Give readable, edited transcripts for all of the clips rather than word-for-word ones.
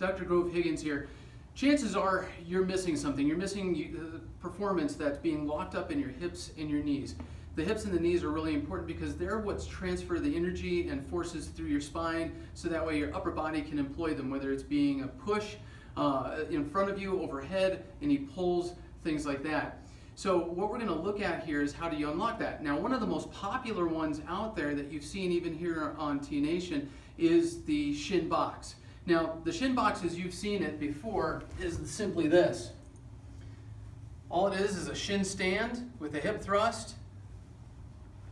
Dr. Grove Higgins here. Chances are you're missing something. You're missing performance that's being locked up in your hips and your knees. The hips and the knees are really important because they're what's transfer the energy and forces through your spine, so that way your upper body can employ them, whether it's being a push in front of you, overhead, any pulls, things like that. So what we're going to look at here is how do you unlock that. Now, one of the most popular ones out there that you've seen even here on T Nation is the Shin Box. Now, the Shin Box, as you've seen it before, is simply this. All it is a shin stand with a hip thrust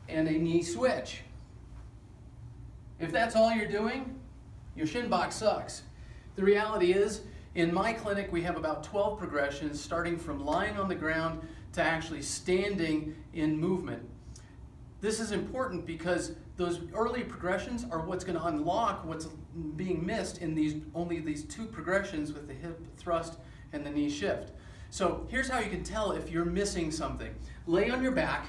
and a knee switch. If that's all you're doing, your Shin Box sucks. The reality is, in my clinic, we have about 12 progressions, starting from lying on the ground to actually standing in movement. This is important because those early progressions are what's going to unlock what's being missed in only these two progressions with the hip thrust and the knee shift. So here's how you can tell if you're missing something. Lay on your back,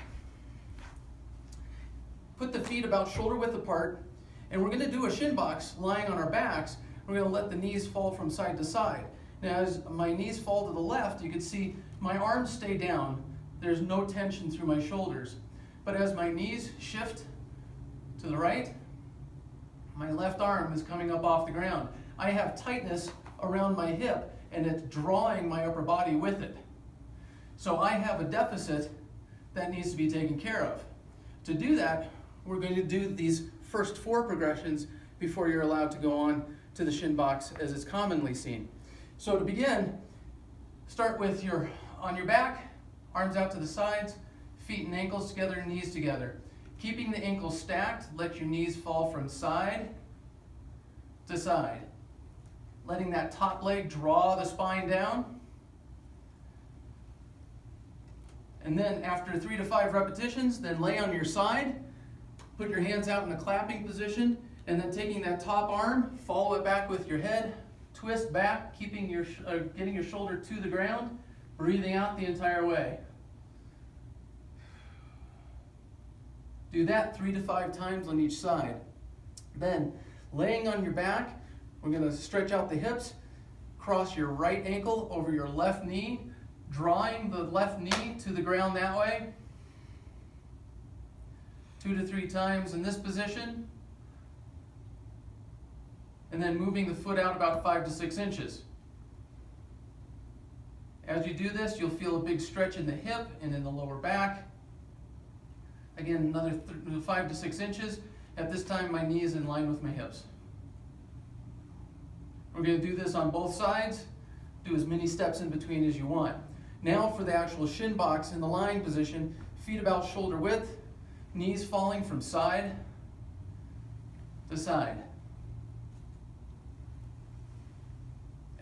put the feet about shoulder width apart, and we're going to do a Shin Box lying on our backs. We're going to let the knees fall from side to side. Now, as my knees fall to the left, you can see my arms stay down. There's no tension through my shoulders. But as my knees shift to the right, my left arm is coming up off the ground. I have tightness around my hip, and it's drawing my upper body with it. So I have a deficit that needs to be taken care of. To do that, we're going to do these first 4 progressions before you're allowed to go on to the Shin Box as it's commonly seen. So to begin, start with on your back, arms out to the sides, feet and ankles together, knees together. Keeping the ankles stacked, let your knees fall from side to side. Letting that top leg draw the spine down. And then after 3 to 5 repetitions, then lay on your side, put your hands out in a clapping position, and then taking that top arm, follow it back with your head, twist back, keeping getting your shoulder to the ground, breathing out the entire way. Do that 3 to 5 times on each side. Then, laying on your back, we're going to stretch out the hips, cross your right ankle over your left knee, drawing the left knee to the ground that way. 2 to 3 times in this position. And then moving the foot out about 5 to 6 inches. As you do this, you'll feel a big stretch in the hip and in the lower back. Again, another 5 to 6 inches. At this time, my knee is in line with my hips. We're going to do this on both sides. Do as many steps in between as you want. Now for the actual Shin Box in the lying position, feet about shoulder width, knees falling from side to side.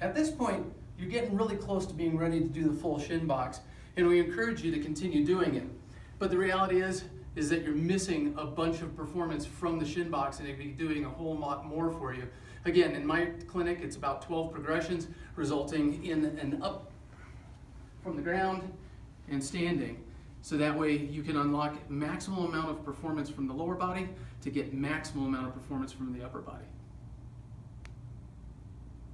At this point, you're getting really close to being ready to do the full Shin Box, and we encourage you to continue doing it. But the reality is that you're missing a bunch of performance from the Shin Box, and it'd be doing a whole lot more for you. Again, in my clinic, it's about 12 progressions, resulting in an up from the ground and standing. So that way you can unlock maximum amount of performance from the lower body to get maximum amount of performance from the upper body.